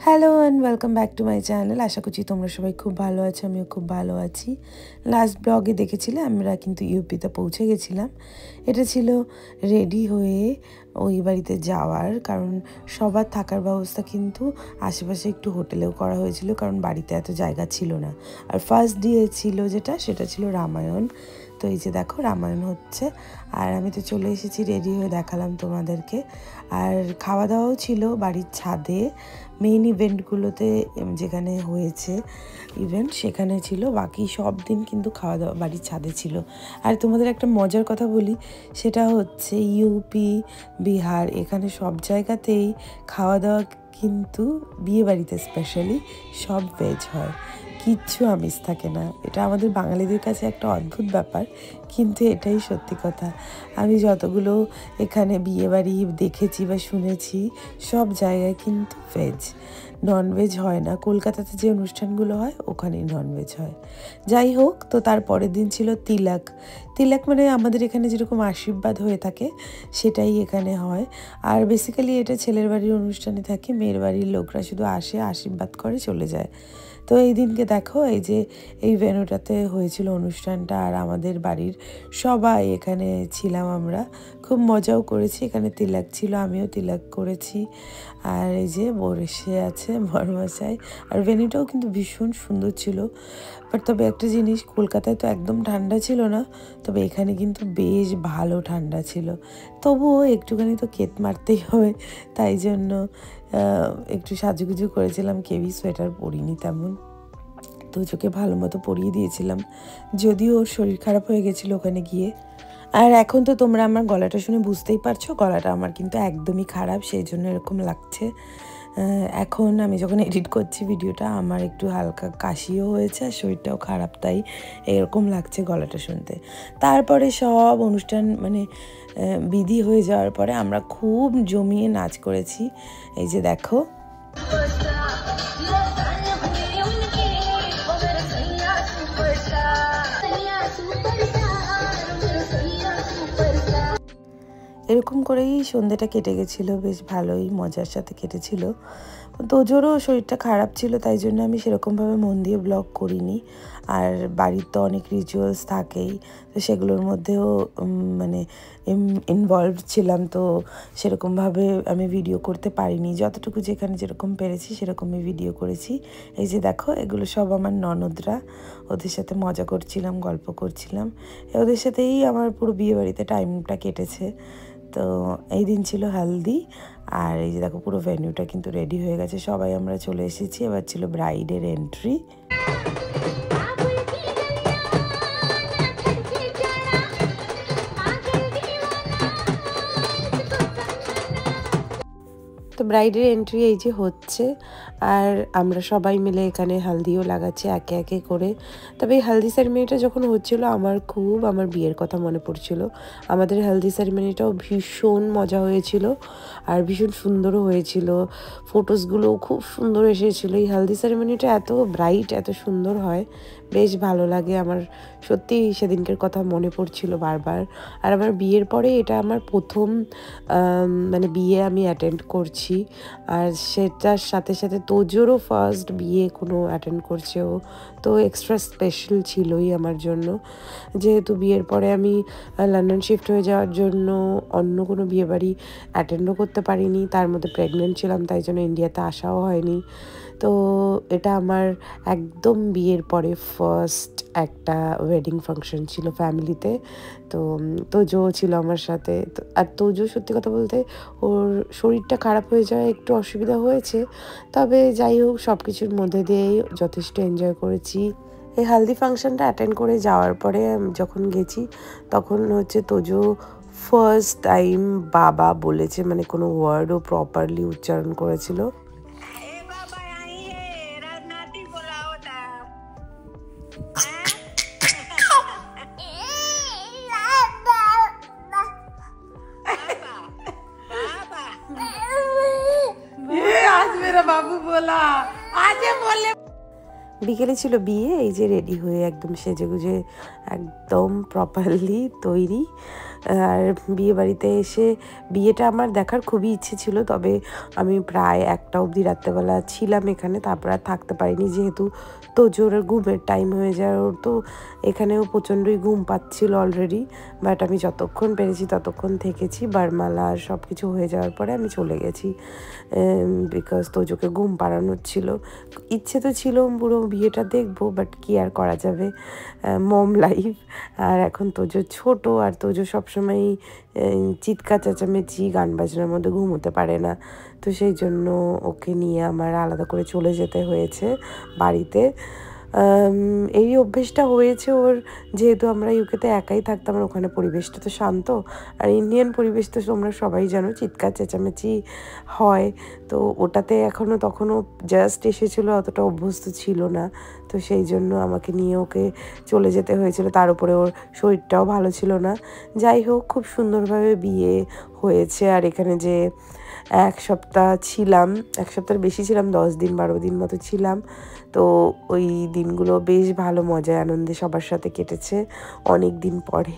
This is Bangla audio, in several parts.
Hello and welcome back to my channel. আশা করছি তোমরা সবাই খুব ভালো আছো, আমিও খুব ভালো আছি। লাস্ট ব্লগে দেখেছিলে আমরা কিন্তু ইউপিতে পৌঁছে গেছিলাম। এটা ছিল রেডি হয়ে ওই বাড়িতে যাওয়ার, কারণ সবার থাকার ব্যবস্থা কিন্তু আশেপাশে একটু হোটেলেও করা হয়েছিল, কারণ বাড়িতে এত জায়গা ছিল না। আর ফার্স্ট ডে ছিল সেটা ছিল রামায়ণ। তো এই যে দেখো রামায়ণ হচ্ছে, আর আমি তো চলে এসেছি রেডি হয়ে, দেখালাম তোমাদেরকে। আর খাওয়া দাওয়াও ছিল বাড়ির ছাদে, মেইন ইভেন্টগুলোতে যেখানে হয়েছে ইভেন্ট সেখানে ছিল, বাকি সব দিন কিন্তু খাওয়া দাওয়া বাড়ির ছাদে ছিল। আর তোমাদের একটা মজার কথা বলি, সেটা হচ্ছে ইউপি, বিহার, এখানে সব জায়গাতেই খাওয়া দাওয়া কিন্তু বিয়ে বাড়িতে স্পেশালি সব ভেজ হয়, কিচ্ছু আমিষ থাকে না। এটা আমাদের বাঙালিদের কাছে একটা অদ্ভুত ব্যাপার, কিন্তু এটাই সত্যি কথা। আমি যতগুলো এখানে বিয়েবাড়ি দেখেছি বা শুনেছি, সব জায়গায় কিন্তু ভেজ, ননভেজ হয় না। কলকাতাতে যে অনুষ্ঠানগুলো হয় ওখানেই ননভেজ হয়। যাই হোক, তো তার পরের দিন ছিল তিলক। তিলক মানে আমাদের এখানে যেরকম আশীর্বাদ হয়ে থাকে সেটাই এখানে হয়। আর বেসিক্যালি এটা ছেলের বাড়ির অনুষ্ঠানে থাকে, মেয়ের বাড়ির লোকরা শুধু আসে, আশীর্বাদ করে চলে যায়। তো এই দিনকে দেখো, এই যে এই ভেন্যুটাতে হয়েছিল অনুষ্ঠানটা, আর আমাদের বাড়ির সবাই এখানে ছিলাম, আমরা খুব মজাও করেছি। এখানে তিলক ছিল, আমিও তিলক করেছি। আর এই যে বসে আছে বরমশাই। আর ভেন্যুটাও কিন্তু ভীষণ সুন্দর ছিল। বাট তবে একটা জিনিস, কলকাতায় তো একদম ঠান্ডা ছিল না, তবে এখানে কিন্তু বেশ ভালো ঠান্ডা ছিল। তবুও একটুখানি তো কেত মারতেই হবে, তাই জন্য একটু সাজুগুজু করেছিলাম। কেউই সোয়েটার পরিনি তেমন, তো চোখে ভালো মতো পরিয়ে দিয়েছিলাম, যদিও ওর শরীর খারাপ হয়ে গেছিলো ওখানে গিয়ে। আর এখন তো তোমরা আমার গলাটা শুনে বুঝতেই পারছো, গলাটা আমার কিন্তু একদমই খারাপ, সেই জন্য এরকম লাগছে। এখন আমি যখন এডিট করছি ভিডিওটা, আমার একটু হালকা কাশিও হয়েছে আর শরীরটাও খারাপ, তাই এরকম লাগছে গলাটা শুনতে। তারপরে সব অনুষ্ঠান মানে বিধি হয়ে যাওয়ার পরে আমরা খুব জমিয়ে নাচ করেছি। এই যে দেখো, এরকম করেই সন্ধ্যেটা কেটে গেছিলো, বেশ ভালোই মজার সাথে কেটেছিল। তোজোরও শরীরটা খারাপ ছিল, তাই জন্য আমি সেরকমভাবে মন দিয়ে ব্লগ করিনি। আর বাড়ির তো অনেক রিচুয়ালস থাকেই, তো সেগুলোর মধ্যেও মানে ইনভলভড ছিলাম, তো সেরকমভাবে আমি ভিডিও করতে পারিনি। যতটুকু যেখানে যেরকম পেরেছি সেরকমই ভিডিও করেছি। এই যে দেখো, এগুলো সব আমার ননদরা, ওদের সাথে মজা করছিলাম, গল্প করছিলাম। ওদের সাথেই আমার পুরো বিয়েবাড়িতে টাইমটা কেটেছে। তো এই দিন ছিল হালদি। আর এই যে দেখো, পুরো ভেন্যুটা কিন্তু রেডি হয়ে গেছে, সবাই আমরা চলে এসেছি। এবার ছিল ব্রাইডের এন্ট্রি। তো ব্রাইডের এন্ট্রি এই যে হচ্ছে, আর আমরা সবাই মিলে এখানে হালদিও লাগাচ্ছি একে একে করে। তবে এই হালদি সেরিমনিটা যখন হচ্ছিল, আমার বিয়ের কথা মনে পড়ছিল। আমাদের হালদি সেরিমনিটাও ভীষণ মজা হয়েছিল, আর ভীষণ সুন্দরও হয়েছিল। ফটোসগুলোও খুব সুন্দর এসেছিলো। এই হালদি সেরিমনিটা এত ব্রাইট, এত সুন্দর হয়, বেশ ভালো লাগে আমার। সত্যি সেদিনকার কথা মনে পড়ছিল বারবার। আর আমার বিয়ের পরে এটা আমার প্রথম মানে বিয়ে আমি অ্যাটেন্ড করছি। আর সেটার সাথে সাথে তোজোরও ফার্স্ট বিয়ে কোনো অ্যাটেন্ড করছে ও, তো এক্সট্রা স্পেশাল ছিলই আমার জন্য। যেহেতু বিয়ের পরে আমি লন্ডন শিফট হয়ে যাওয়ার জন্য অন্য কোনো বিয়েবাড়ি অ্যাটেন্ডও করতে পারিনি, তার মধ্যে প্রেগনেন্ট ছিলাম, তাই জন্য ইন্ডিয়াতে আসাও হয়নি। তো এটা আমার একদম বিয়ের পরে ফার্স্ট একটা ওয়েডিং ফাংশন ছিল ফ্যামিলিতে। তো তোজো ছিল আমার সাথে। আর তোজো সত্যি কথা বলতে ওর শরীরটা খারাপ হয়ে যাওয়ায় একটু অসুবিধা হয়েছে, তবে যাই হোক সব কিছুর মধ্যে দিয়েই যথেষ্ট এনজয় করেছি। এই হালদি ফাংশনটা অ্যাটেন্ড করে যাওয়ার পরে যখন গেছি, তখন হচ্ছে তোজো ফার্স্ট টাইম বাবা বলেছে, মানে কোনো ওয়ার্ডও প্রপারলি উচ্চারণ করেছিল। বিকেলে ছিল বিয়ে। এই যে রেডি হয়ে একদম সেজেগুজে একদম প্রপারলি তৈরি। আর বিয়েবাড়িতে এসে বিয়েটা আমার দেখার খুবই ইচ্ছে ছিল, তবে আমি প্রায় 1টা অবধি রাত্রেবেলা ছিলাম এখানে, তারপর আর থাকতে পারিনি, যেহেতু তোজোর ঘুমের টাইম হয়ে যায়। ওর তো এখানেও প্রচণ্ডই ঘুম পাচ্ছিল অলরেডি, বাট আমি যতক্ষণ পেরেছি ততক্ষণ থেকেছি। বারমালা সব কিছু হয়ে যাওয়ার পরে আমি চলে গেছি, বিকজ তোজোকে ঘুম পাড়ানোর ছিল। ইচ্ছে তো ছিল পুরো বিয়েটা দেখবো, বাট কি আর করা যাবে, মম লাইফ। আর এখন তোজো ছোট, আর তোজো সবসময়ই চিৎকার চেঁচামেচি গান বাজনার মধ্যে ঘুমোতে পারে না, তো সেই জন্য ওকে নিয়ে আমার আলাদা করে চলে যেতে হয়েছে বাড়িতে। এই অভ্যেসটা হয়েছে ওর, যেহেতু আমরা ইউকেতে একাই থাকতাম, আর ওখানে পরিবেশটা তো শান্ত, আর ইন্ডিয়ান পরিবেশ তো তোমরা সবাই জানো চিৎকার চেঁচামেচি হয়, তো ওটাতে তখনও জাস্ট এসেছিলো, অতটা অভ্যস্ত ছিল না, তো সেই জন্য আমাকে নিয়ে ওকে চলে যেতে হয়েছিল। তার উপরে ওর শরীরটাও ভালো ছিল না। যাই হোক, খুব সুন্দরভাবে বিয়ে হয়েছে। আর এখানে যে 1 সপ্তাহ ছিলাম, 1 সপ্তাহের বেশি ছিলাম, 10 দিন 12 দিন মতো ছিলাম, তো ওই দিনগুলো বেশ ভালো মজায় আনন্দে সবার সাথে কেটেছে। অনেক দিন পরে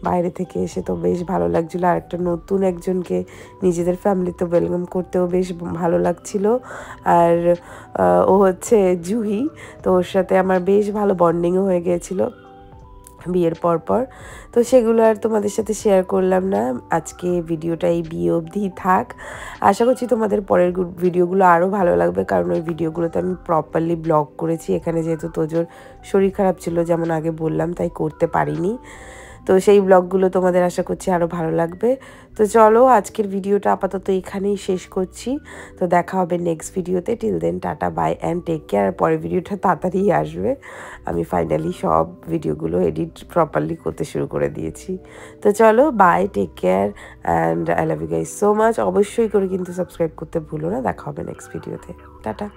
বাইরে থেকে এসে তো বেশ ভালো লাগছিলো, আর একটা নতুন একজনকে নিজেদের ফ্যামিলিতে ওয়েলকাম করতেও বেশ ভালো লাগছিল। আর ও হচ্ছে জুহি, তো ওর সাথে আমার বেশ ভালো বন্ডিংও হয়ে গিয়েছিলো বিয়ের পর। তো সেগুলো আর তোমাদের সাথে শেয়ার করলাম না, আজকে ভিডিওটা এই বিয়ে অবধি থাক। আশা করছি তোমাদের পরের ভিডিওগুলো আরও ভালো লাগবে, কারণ ওই ভিডিওগুলোতে আমি প্রপারলি ব্লগ করেছি। এখানে যেহেতু তোজোর শরীর খারাপ ছিল, যেমন আগে বললাম, তাই করতে পারিনি, তো সেই ব্লগগুলো তোমাদের আশা করছি আরও ভালো লাগবে। তো চলো, আজকের ভিডিওটা আপাতত এখানেই শেষ করছি, তো দেখা হবে নেক্সট ভিডিওতে। Till then tata, bye and take care. আর পরের ভিডিওটা তাড়াতাড়ি আসবে, আমি ফাইনালি সব ভিডিওগুলো এডিট প্রপারলি করতে শুরু করে দিয়েছি। তো চলো, bye, take care and I love you guys so much. অবশ্যই করে কিন্তু সাবস্ক্রাইব করতে ভুলো না। দেখা হবে নেক্সট ভিডিওতে, টাটা।